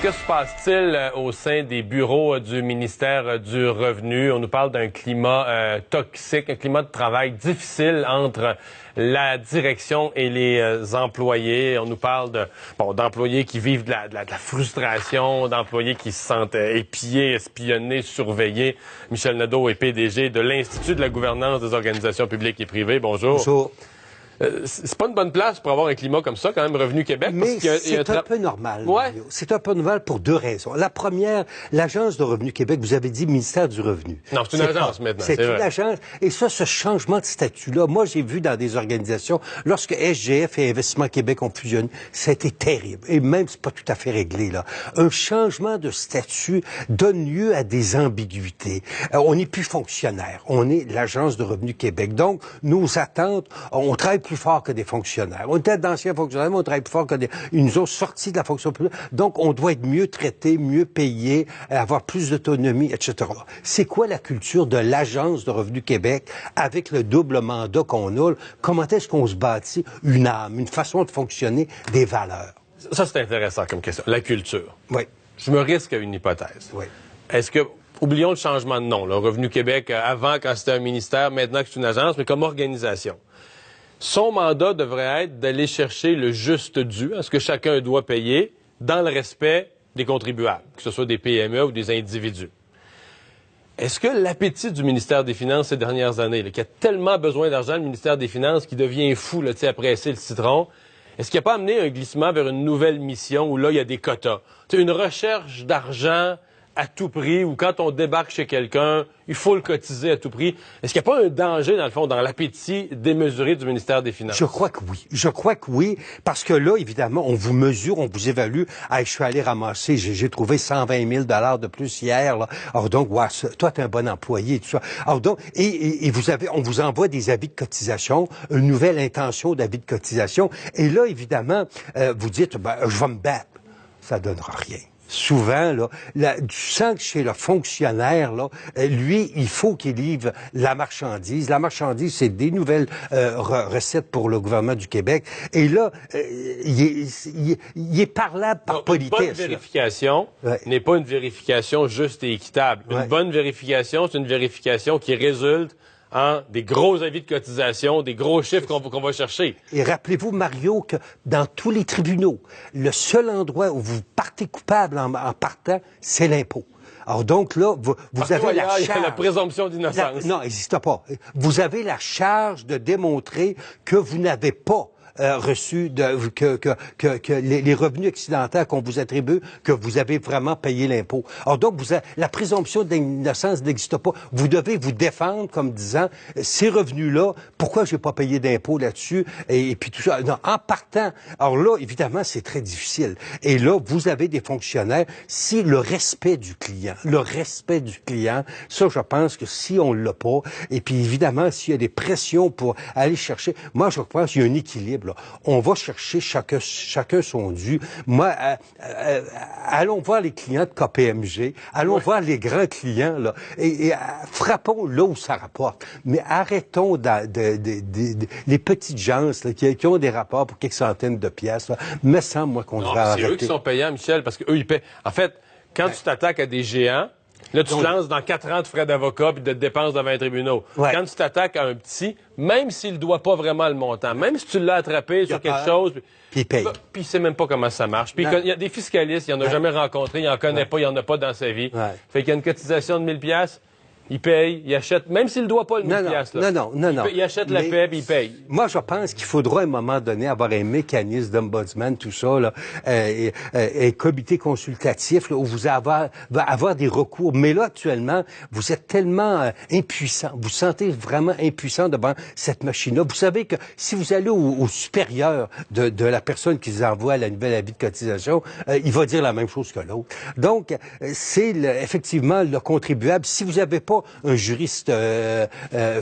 Que se passe-t-il au sein des bureaux du ministère du Revenu? On nous parle d'un climat toxique, un climat de travail difficile entre la direction et les employés. On nous parle d'employés qui vivent de la frustration, d'employés qui se sentent épiés, espionnés, surveillés. Michel Nadeau est PDG de l'Institut de la gouvernance des organisations publiques et privées. Bonjour. Bonjour. C'est pas une bonne place pour avoir un climat comme ça, quand même, Revenu Québec. Mais c'est un peu normal. Ouais. C'est un peu normal pour deux raisons. La première, l'Agence de Revenu Québec, vous avez dit ministère du Revenu. Non, c'est une agence maintenant. C'est une agence. Et ça, ce changement de statut-là, moi, j'ai vu dans des organisations, lorsque SGF et Investissement Québec ont fusionné, ça a été terrible. Et même, c'est pas tout à fait réglé, là. Un changement de statut donne lieu à des ambiguïtés. On n'est plus fonctionnaire. On est l'Agence de Revenu Québec. Donc, nos attentes, on travaille plus fort que des fonctionnaires. On était d'anciens fonctionnaires, mais on travaille plus fort que ils nous ont sortis de la fonction publique. Donc, on doit être mieux traité, mieux payé, avoir plus d'autonomie, etc. C'est quoi la culture de l'Agence de Revenu Québec avec le double mandat qu'on a? Comment est-ce qu'on se bâtit une âme, une façon de fonctionner, des valeurs? Ça, c'est intéressant comme question. La culture. Oui. Je me risque à une hypothèse. Oui. Est-ce que, oublions le changement de nom, là, Revenu Québec, avant, quand c'était un ministère, maintenant que c'est une agence, mais comme organisation. Son mandat devrait être d'aller chercher le juste dû, à ce que chacun doit payer, dans le respect des contribuables, que ce soit des PME ou des individus. Est-ce que l'appétit du ministère des Finances ces dernières années, là, qui a tellement besoin d'argent, le ministère des Finances, qui devient fou là, à presser le citron, est-ce qu'il n'a pas amené un glissement vers une nouvelle mission où là, il y a des quotas? Une recherche d'argent à tout prix, ou quand on débarque chez quelqu'un, il faut le cotiser à tout prix. Est-ce qu'il n'y a pas un danger, dans le fond, dans l'appétit démesuré du ministère des Finances? Je crois que oui. Je crois que oui, parce que là, évidemment, on vous mesure, on vous évalue. Je suis allé ramasser, j'ai trouvé 120 000 $ de plus hier. Là. Alors donc, ouais, toi, t'es un bon employé, tout ça. Alors donc, et on vous envoie des avis de cotisation, une nouvelle intention d'avis de cotisation. Et là, évidemment, vous dites, je vais me battre. Ça donnera rien. Souvent, là, tu sens que chez le fonctionnaire, là, lui, il faut qu'il livre la marchandise. La marchandise, c'est des nouvelles recettes pour le gouvernement du Québec. Et là, il est parlable par politesse. Une bonne vérification n'est pas une vérification juste et équitable. Une bonne vérification, c'est une vérification qui résulte en des gros avis de cotisation, des gros chiffres qu'on va chercher. Et rappelez-vous, Mario, que dans tous les tribunaux, le seul endroit où vous partez coupable en partant, c'est l'impôt. Alors donc là, vous avez la charge... Il y a la présomption d'innocence. Non, n'existe pas. Vous avez la charge de démontrer que vous n'avez pas reçu que les revenus excédentaires qu'on vous attribue, que vous avez vraiment payé l'impôt. Alors donc, la présomption d'innocence n'existe pas. Vous devez vous défendre comme disant, ces revenus-là, pourquoi j'ai pas payé d'impôt là-dessus, et puis tout ça. Non, en partant, alors là, évidemment, c'est très difficile. Et là, vous avez des fonctionnaires, si le respect du client, ça, je pense que si on l'a pas, et puis évidemment, s'il y a des pressions pour aller chercher, moi, je pense qu'il y a un équilibre. Là. On va chercher chacun son dû. Moi, allons voir les clients de KPMG, allons voir les grands clients, là, et frappons là où ça rapporte. Mais arrêtons les petites gens là, qui ont des rapports pour quelques centaines de pièces. Me semble, moi, qu'on devrait arrêter. C'est eux qui sont payants, Michel, parce qu'eux, ils paient. En fait, quand tu t'attaques à des géants, là, tu te lances dans 4 ans de frais d'avocat puis de dépenses devant les tribunaux. Ouais. Quand tu t'attaques à un petit, même s'il ne doit pas vraiment le montant, même si tu l'as attrapé sur quelque chose... Puis il paye. Puis il sait même pas comment ça marche. Puis il y a des fiscalistes, il en a jamais rencontré, il en connaît pas, il en a pas dans sa vie. Fait qu'il y a une cotisation de 1000 $, il paye, il achète, même s'il ne doit pas le 1000 $. Non. Il achète la paix puis il paye. Moi, je pense qu'il faudra à un moment donné avoir un mécanisme d'ombudsman, tout ça, là, un comité consultatif là, où vous va avoir des recours. Mais là, actuellement, vous êtes tellement impuissant. Vous sentez vraiment impuissant devant cette machine-là. Vous savez que si vous allez au supérieur de la personne qui vous envoie la nouvelle avis de cotisation, il va dire la même chose que l'autre. Donc, c'est effectivement le contribuable. Si vous n'avez pas un juriste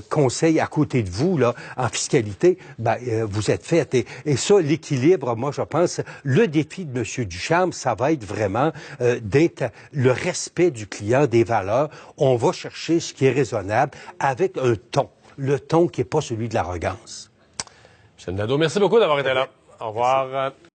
conseil à côté de vous là en fiscalité, vous êtes fait. Et ça, l'équilibre, moi, je pense, le défi de M. Ducharme, ça va être vraiment d'être le respect du client, des valeurs. On va chercher ce qui est raisonnable avec un ton. Le ton qui n'est pas celui de l'arrogance. Michel Nadeau, merci beaucoup d'avoir été là. Au revoir.